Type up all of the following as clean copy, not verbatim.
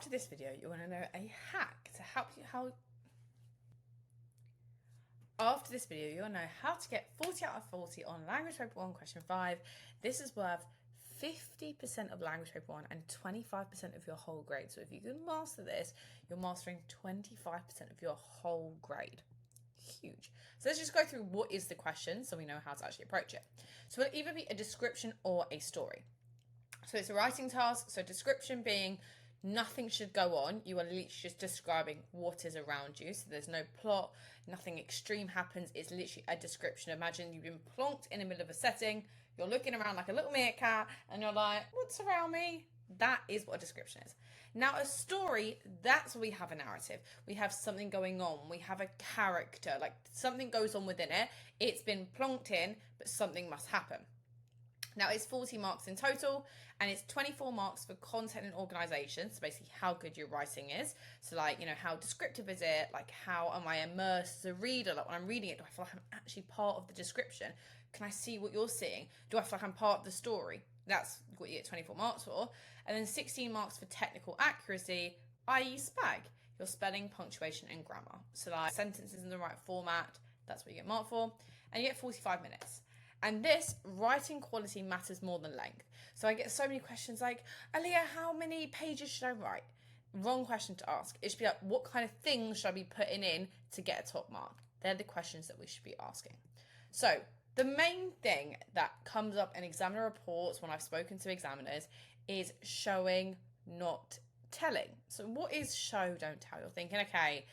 After this video, you want to know a hack to help you After this video, you want to know how to get 40 out of 40 on Language Paper 1 question 5. This is worth 50% of Language Paper 1 and 25% of your whole grade. So if you can master this, you're mastering 25% of your whole grade. Huge. So let's just go through what is the question so we know how to actually approach it. So it'll either be a description or a story. So it's a writing task. So description being nothing should go on. You are literally just describing what is around you. So there's no plot, nothing extreme happens. It's literally a description. Imagine you've been plonked in the middle of a setting. You're looking around like a little meerkat and you're like, what's around me? That is what a description is. Now a story, that's where we have a narrative. We have something going on. We have a character, like something goes on within it. It's been plonked in, but something must happen. Now it's 40 marks in total and it's 24 marks for content and organisation. So basically how good your writing is. So like, how descriptive is it? Like how am I immersed as a reader? Like when I'm reading it, do I feel like I'm actually part of the description? Can I see what you're seeing? Do I feel like I'm part of the story? That's what you get 24 marks for. And then 16 marks for technical accuracy, i.e. spag. Your spelling, punctuation and grammar. So like sentences in the right format, that's what you get marked for. And you get 45 minutes. And this writing quality matters more than length. So I get so many questions like, Aaliyah, how many pages should I write? Wrong question to ask. It should be like, what kind of things should I be putting in to get a top mark? They're the questions that we should be asking. So the main thing that comes up in examiner reports when I've spoken to examiners is showing, not telling. So what is show, don't tell? You're thinking, okay,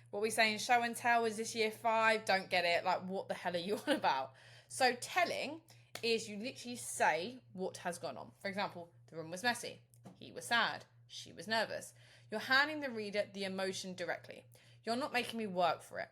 what we're saying show and tell is this year 5, don't get it. Like, what the hell are you on about? So telling is you literally say what has gone on. For example, the room was messy. He was sad. She was nervous. You're handing the reader the emotion directly. You're not making me work for it.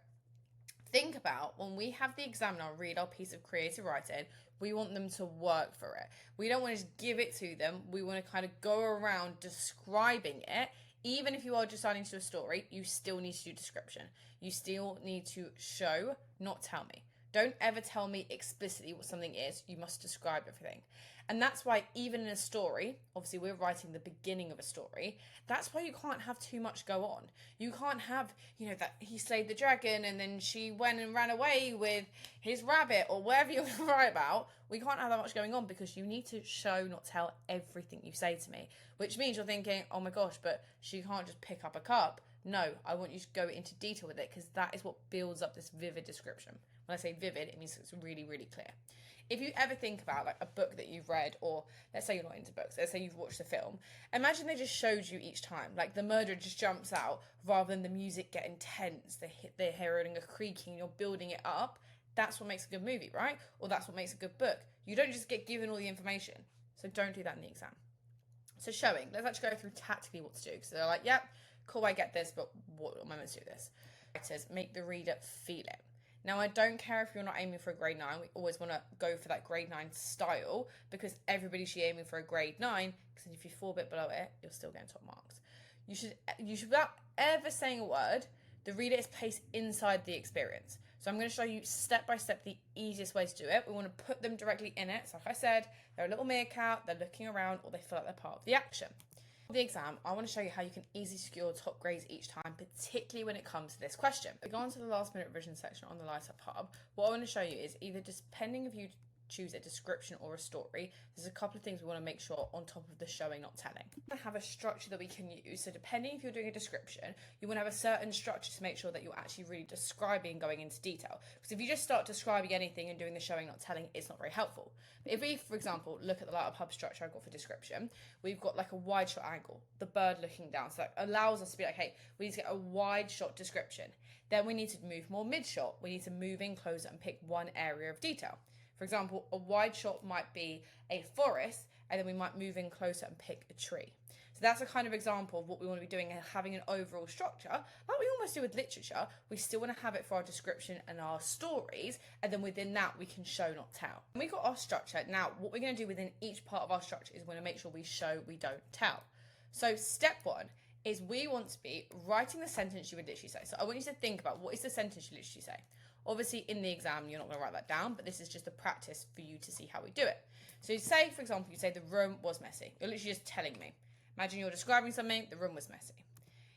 Think about when we have the examiner read our piece of creative writing, we want them to work for it. We don't want to just give it to them. We want to kind of go around describing it. Even if you are just starting to do a story, you still need to do description. You still need to show, not tell me. Don't ever tell me explicitly what something is. You must describe everything. And that's why even in a story, obviously we're writing the beginning of a story, that's why you can't have too much go on. You can't have, that he slayed the dragon and then she went and ran away with his rabbit or whatever you're going to write about. We can't have that much going on because you need to show, not tell everything you say to me, which means you're thinking, oh my gosh, but she can't just pick up a cup. No, I want you to go into detail with it because that is what builds up this vivid description. When I say vivid, it means it's really, really clear. If you ever think about like a book that you've read, or let's say you're not into books, let's say you've watched a film, imagine they just showed you each time, like the murderer just jumps out rather than the music getting tense, they're hearing a creaking, you're building it up. That's what makes a good movie, right? Or that's what makes a good book. You don't just get given all the information. So don't do that in the exam. So showing, let's actually go through tactically what to do. So they're like, yep, cool, I get this, but what am I meant to do this? Writers, make the reader feel it. Now, I don't care if you're not aiming for a grade 9. We always want to go for that grade 9 style because everybody should be aiming for a grade 9 because if you fall a bit below it, you're still getting top marks. You should, without ever saying a word, the reader is placed inside the experience. So I'm going to show you step by step the easiest way to do it. We want to put them directly in it. So like I said, they're a little meerkat, they're looking around, or they feel like they're part of the action. For the exam, I want to show you how you can easily secure top grades each time, particularly when it comes to this question. We go on to the last minute revision section on the Light Up Hub. What I want to show you is either just depending if you choose a description or a story, there's a couple of things we want to make sure on top of the showing, not telling. We have a structure that we can use. So depending if you're doing a description, you want to have a certain structure to make sure that you're actually really describing and going into detail. Because if you just start describing anything and doing the showing, not telling, it's not very helpful. But if we, for example, look at the Light Up Hub structure I've got for description, we've got like a wide shot angle, the bird looking down. So that allows us to be like, hey, we need to get a wide shot description. Then we need to move more mid shot. We need to move in closer and pick one area of detail. For example, a wide shot might be a forest, and then we might move in closer and pick a tree. So that's a kind of example of what we want to be doing and having an overall structure. Like we almost do with literature, we still want to have it for our description and our stories, and then within that we can show, not tell. And we've got our structure. Now, what we're going to do within each part of our structure is we want to make sure we show, we don't tell. So step 1 is we want to be writing the sentence you would literally say. So I want you to think about what is the sentence you literally say. Obviously, in the exam, you're not going to write that down, but this is just a practice for you to see how we do it. So say, for example, you say the room was messy. You're literally just telling me. Imagine you're describing something, the room was messy.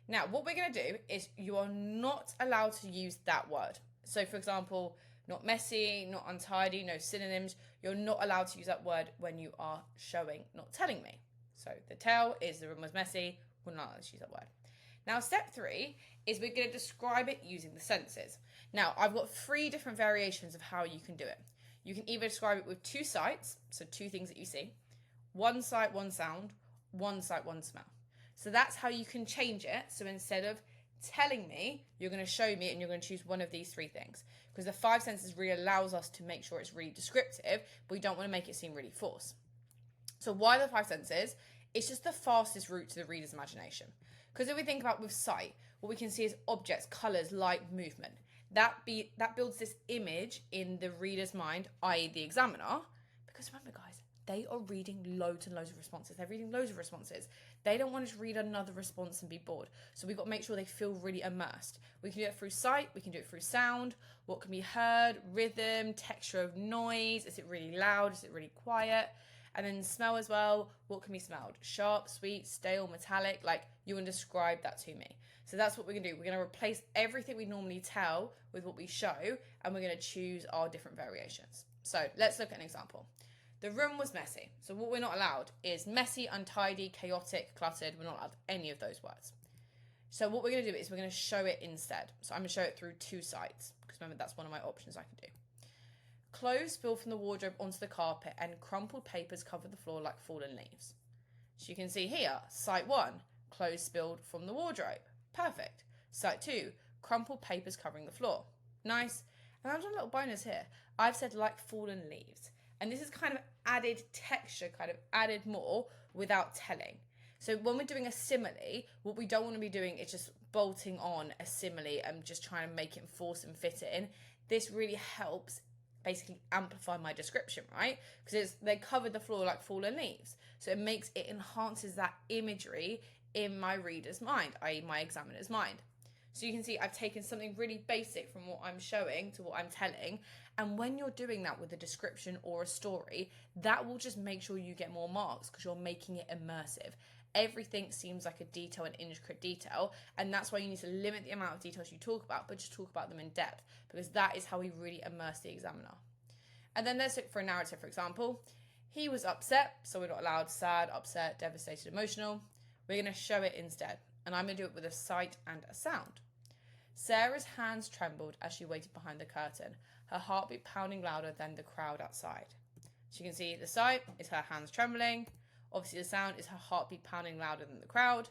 Now, what we're going to do is you are not allowed to use that word. So, for example, not messy, not untidy, no synonyms. You're not allowed to use that word when you are showing, not telling me. So the tell is the room was messy. We're not allowed to use that word. Now, step 3 is we're going to describe it using the senses. Now, I've got 3 different variations of how you can do it. You can either describe it with 2 sights, so 2 things that you see, 1 sight, 1 sound, 1 sight, 1 smell. So that's how you can change it. So instead of telling me, you're going to show me and you're going to choose one of these 3 things. Because the 5 senses really allows us to make sure it's really descriptive, but we don't want to make it seem really forced. So why the 5 senses? It's just the fastest route to the reader's imagination. Because if we think about with sight, what we can see is objects, colours, light, movement. That builds this image in the reader's mind, i.e. the examiner. Because remember, guys, they are reading loads and loads of responses. They're reading loads of responses. They don't want to read another response and be bored. So we've got to make sure they feel really immersed. We can do it through sight. We can do it through sound. What can be heard, rhythm, texture of noise. Is it really loud? Is it really quiet? And then smell as well. What can be smelled? Sharp, sweet, stale, metallic. Like, you want to describe that to me. So that's what we're going to do. We're going to replace everything we normally tell with what we show, and we're going to choose our different variations. So let's look at an example. The room was messy. So what we're not allowed is messy, untidy, chaotic, cluttered. We're not allowed any of those words. So what we're going to do is we're going to show it instead. So I'm going to show it through 2 sides, because remember, that's one of my options I can do. Clothes spilled from the wardrobe onto the carpet and crumpled papers covered the floor like fallen leaves. So you can see here, sight 1, clothes spilled from the wardrobe. Perfect. Sight 2, crumpled papers covering the floor. Nice. And I've done a little bonus here. I've said like fallen leaves. And this is kind of added texture, kind of added more without telling. So when we're doing a simile, what we don't want to be doing is just bolting on a simile and just trying to make it force and fit it in. This really helps basically amplify my description, right? Because they covered the floor like fallen leaves. So it enhances that imagery in my reader's mind, i.e. my examiner's mind. So you can see I've taken something really basic from what I'm showing to what I'm telling. And when you're doing that with a description or a story, that will just make sure you get more marks because you're making it immersive. Everything seems like a detail, an intricate detail, and that's why you need to limit the amount of details you talk about, but just talk about them in depth, because that is how we really immerse the examiner. And then let's look for a narrative, for example. He was upset, so we're not allowed sad, upset, devastated, emotional. We're going to show it instead, and I'm going to do it with a sight and a sound. Sarah's hands trembled as she waited behind the curtain, her heartbeat pounding louder than the crowd outside. So you can see the sight is her hands trembling. Obviously, the sound is her heartbeat pounding louder than the crowd.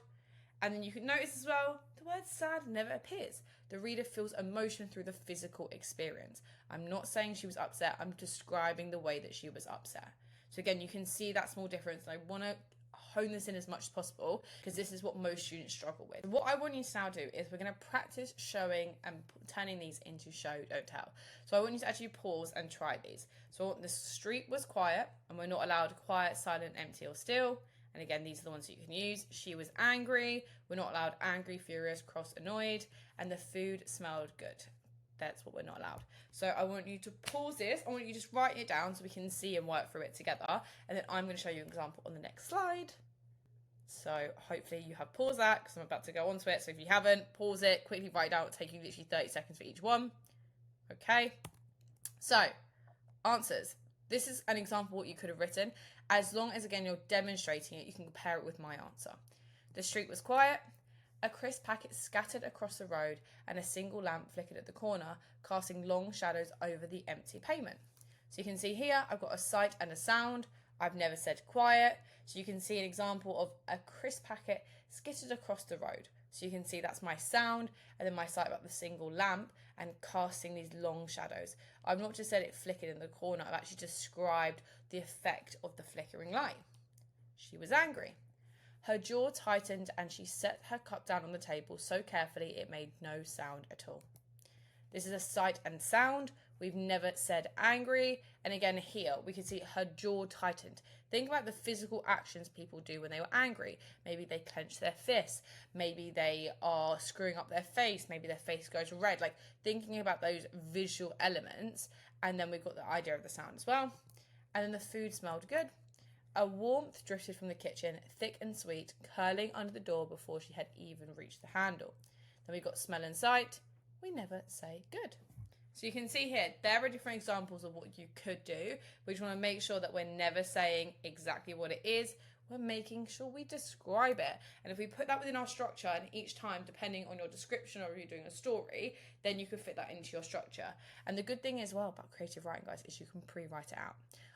And then you can notice as well, the word sad never appears. The reader feels emotion through the physical experience. I'm not saying she was upset. I'm describing the way that she was upset. So again, you can see that small difference. And I want to hone this in as much as possible because this is what most students struggle with. What I want you to now do is we're going to practice showing and turning these into show, don't tell. So I want you to actually pause and try these. So the street was quiet, and we're not allowed quiet, silent, empty, or still. And again, these are the ones that you can use. She was angry. We're not allowed angry, furious, cross, annoyed. And the food smelled good. That's what we're not allowed. So I want you to pause this. I want you to just write it down so we can see and work through it together. And then I'm going to show you an example on the next slide. So hopefully you have paused that because I'm about to go on to it. So if you haven't, pause it, quickly write it down. It'll take you literally 30 seconds for each one. Okay. So answers. This is an example of what you could have written. As long as, again, you're demonstrating it, you can compare it with my answer. The street was quiet. A crisp packet scattered across the road and a single lamp flickered at the corner, casting long shadows over the empty pavement. So you can see here, I've got a sight and a sound. I've never said quiet. So you can see an example of a crisp packet skittered across the road. So you can see that's my sound, and then my sight about the single lamp and casting these long shadows. I've not just said it flickered in the corner, I've actually described the effect of the flickering light. She was angry. Her jaw tightened and she set her cup down on the table so carefully it made no sound at all. This is a sight and sound. We've never said angry. And again, here we can see her jaw tightened. Think about the physical actions people do when they were angry. Maybe they clench their fists. Maybe they are screwing up their face. Maybe their face goes red. Like thinking about those visual elements. And then we've got the idea of the sound as well. And then the food smelled good. A warmth drifted from the kitchen, thick and sweet, curling under the door before she had even reached the handle. Then we got smell and sight. We never say good. So you can see here, there are different examples of what you could do. We just want to make sure that we're never saying exactly what it is. We're making sure we describe it. And if we put that within our structure, and each time, depending on your description or if you're doing a story, then you can fit that into your structure. And the good thing as well about creative writing, guys, is you can pre-write it out.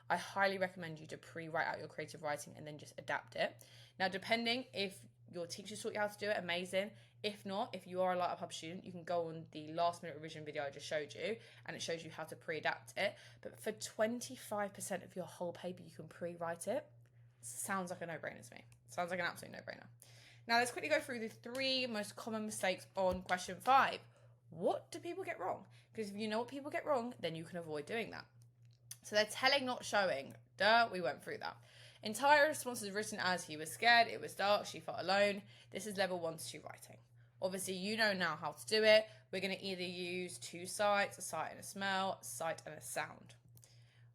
I highly recommend you to pre-write out your creative writing and then just adapt it. Now, depending if your teachers taught you how to do it, amazing. If not, if you are a Light Up Hub student, you can go on the last minute revision video I just showed you and it shows you how to pre-adapt it. But for 25% of your whole paper, you can pre-write it. Sounds like a no-brainer to me. Sounds like an absolute no-brainer. Now, let's quickly go through the 3 most common mistakes on question 5. What do people get wrong? Because if you know what people get wrong, then you can avoid doing that. So they're telling, not showing. Duh, we went through that. Entire response is written as he was scared, it was dark, she felt alone. This is level 1 to 2 writing. Obviously, you know now how to do it. We're going to either use 2 sights, a sight and a smell, a sight and a sound.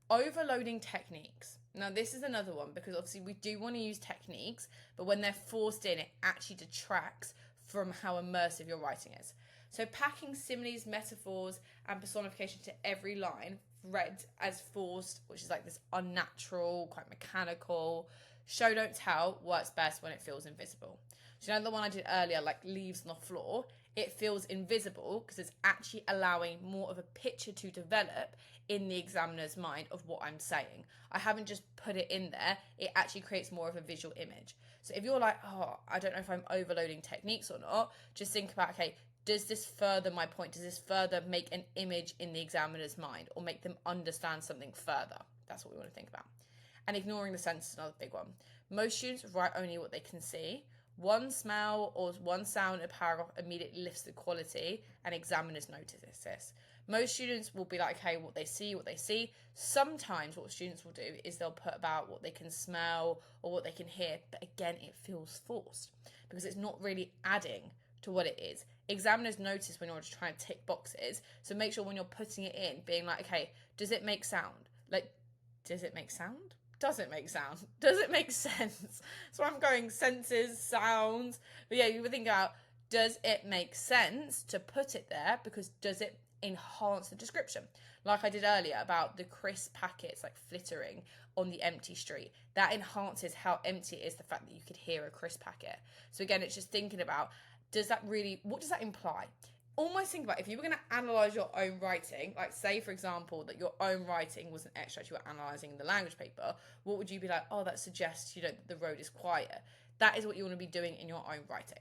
Overloading techniques. Now, this is another one because obviously we do want to use techniques, but when they're forced in, it actually detracts from how immersive your writing is. So packing similes, metaphors, and personification to every line read as forced, which is like this unnatural, quite mechanical. Show, don't tell works best when it feels invisible. So you know the one I did earlier, like leaves on the floor, it feels invisible because it's actually allowing more of a picture to develop in the examiner's mind of what I'm saying. I haven't just put it in there, it actually creates more of a visual image. So if you're like, oh, I don't know if I'm overloading techniques or not, just think about, okay, does this further my point? Does this further make an image in the examiner's mind or make them understand something further? That's what we want to think about. And ignoring the sense is another big one. Most students write only what they can see. One smell or one sound in a paragraph immediately lifts the quality, and examiners notice this. Most students will be like, okay, what they see. Sometimes what students will do is they'll put about what they can smell or what they can hear, but again, it feels forced because it's not really adding to what it is. Examiners notice when you're just trying to tick boxes, so make sure when you're putting it in, being like, okay, does it make sound? Like, does it make sound? Does it make sound? Does it make sense? So I'm going senses, sounds. But yeah, you would think about, does it make sense to put it there? Because does it enhance the description? Like I did earlier about the crisp packets like flittering on the empty street. That enhances how empty it is, the fact that you could hear a crisp packet. So again, it's just thinking about, what does that imply? Almost think about if you were going to analyse your own writing, like say, for example, that your own writing was an extract you were analysing in the language paper, what would you be like, oh, that suggests, that the road is quiet. That is what you want to be doing in your own writing.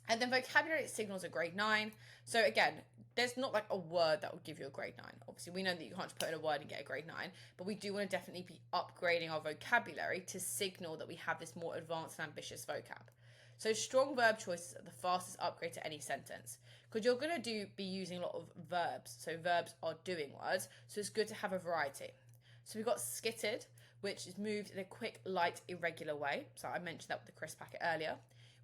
And then vocabulary signals a grade 9. So again, there's not like a word that will give you a grade 9. Obviously, we know that you can't just put in a word and get a grade 9, but we do want to definitely be upgrading our vocabulary to signal that we have this more advanced and ambitious vocab. So strong verb choices are the fastest upgrade to any sentence because you're going to be using a lot of verbs. So verbs are doing words. So it's good to have a variety. So we've got skittered, which is moved in a quick, light, irregular way. So I mentioned that with the crisp packet earlier.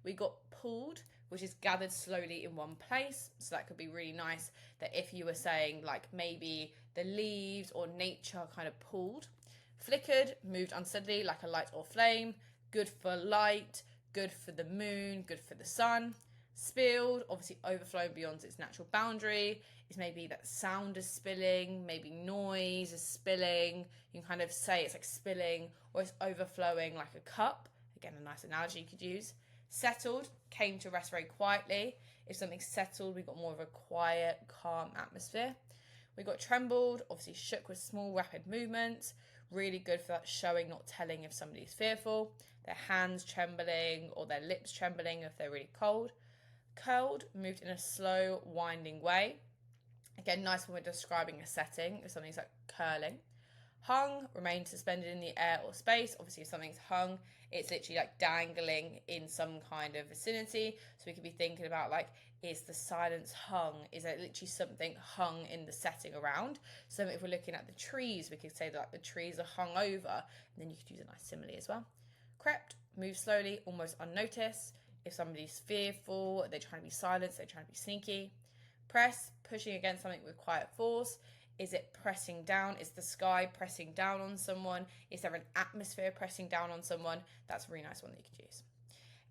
We got pulled, which is gathered slowly in one place. So that could be really nice that if you were saying like maybe the leaves or nature kind of pulled. Flickered, moved unsteadily like a light or flame. Good for light. Good for the moon, good for the sun. Spilled, obviously overflowing beyond its natural boundary. Is maybe that sound is spilling, maybe noise is spilling. You can kind of say it's like spilling or it's overflowing like a cup. Again, a nice analogy you could use. Settled, came to rest very quietly. If something's settled, we've got more of a quiet, calm atmosphere. We got trembled, obviously shook with small, rapid movements. Really good for that showing, not telling if somebody's fearful. Their hands trembling or their lips trembling if they're really cold. Curled, moved in a slow, winding way. Again, nice when we're describing a setting, if something's like curling. Hung, remained suspended in the air or space. Obviously, if something's hung, it's literally like dangling in some kind of vicinity. So we could be thinking about like, is the silence hung? Is there literally something hung in the setting around? So if we're looking at the trees, we could say that like, the trees are hung over. And then you could use a nice simile as well. Crept, move slowly, almost unnoticed. If somebody's fearful, they're trying to be silent, they're trying to be sneaky. Press, pushing against something with quiet force. Is it pressing down? Is the sky pressing down on someone? Is there an atmosphere pressing down on someone? That's a really nice one that you could use.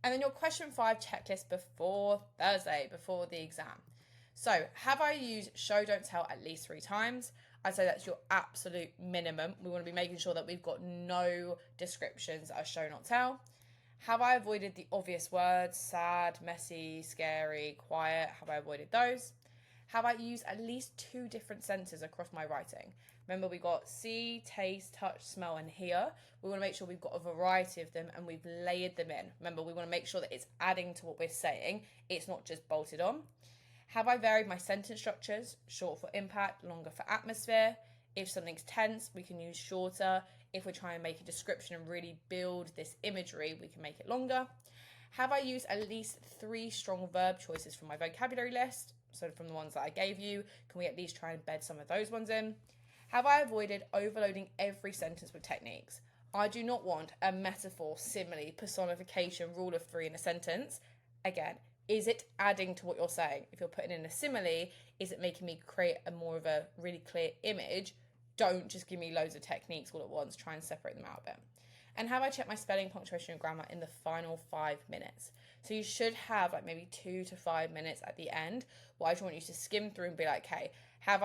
And then your question 5 checklist before Thursday, before the exam. So, have I used show, don't tell at least 3 times? I'd say that's your absolute minimum. We want to be making sure that we've got no descriptions that are show, not tell. Have I avoided the obvious words, sad, messy, scary, quiet? Have I avoided those? Have I used at least 2 different senses across my writing? Remember, we got see, taste, touch, smell, and hear. We want to make sure we've got a variety of them and we've layered them in. Remember, we want to make sure that it's adding to what we're saying. It's not just bolted on. Have I varied my sentence structures? Short for impact, longer for atmosphere. If something's tense, we can use shorter. If we're trying to make a description and really build this imagery, we can make it longer. Have I used at least 3 strong verb choices from my vocabulary list? So from the ones that I gave you, can we at least try and bed some of those ones in? Have I avoided overloading every sentence with techniques? I do not want a metaphor, simile, personification, rule of 3 in a sentence. Again, is it adding to what you're saying? If you're putting in a simile, is it making me create a more of a really clear image? Don't just give me loads of techniques all at once. Try and separate them out a bit. And have I checked my spelling, punctuation, and grammar in the final 5 minutes? So you should have like maybe 2 to 5 minutes at the end. Well, I just want you to skim through and be like, okay, if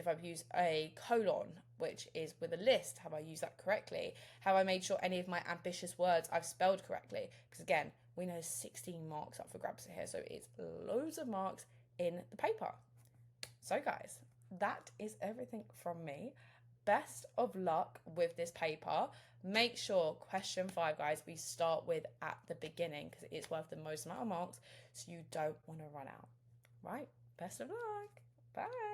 I've used a colon, which is with a list, have I used that correctly? Have I made sure any of my ambitious words I've spelled correctly? Because again, we know 16 marks up for grabs here, so it's loads of marks in the paper. So guys, that is everything from me. Best of luck with this paper. Make sure question 5, guys, we start with at the beginning because it is worth the most amount of marks, so you don't want to run out. Right? Best of luck. Bye.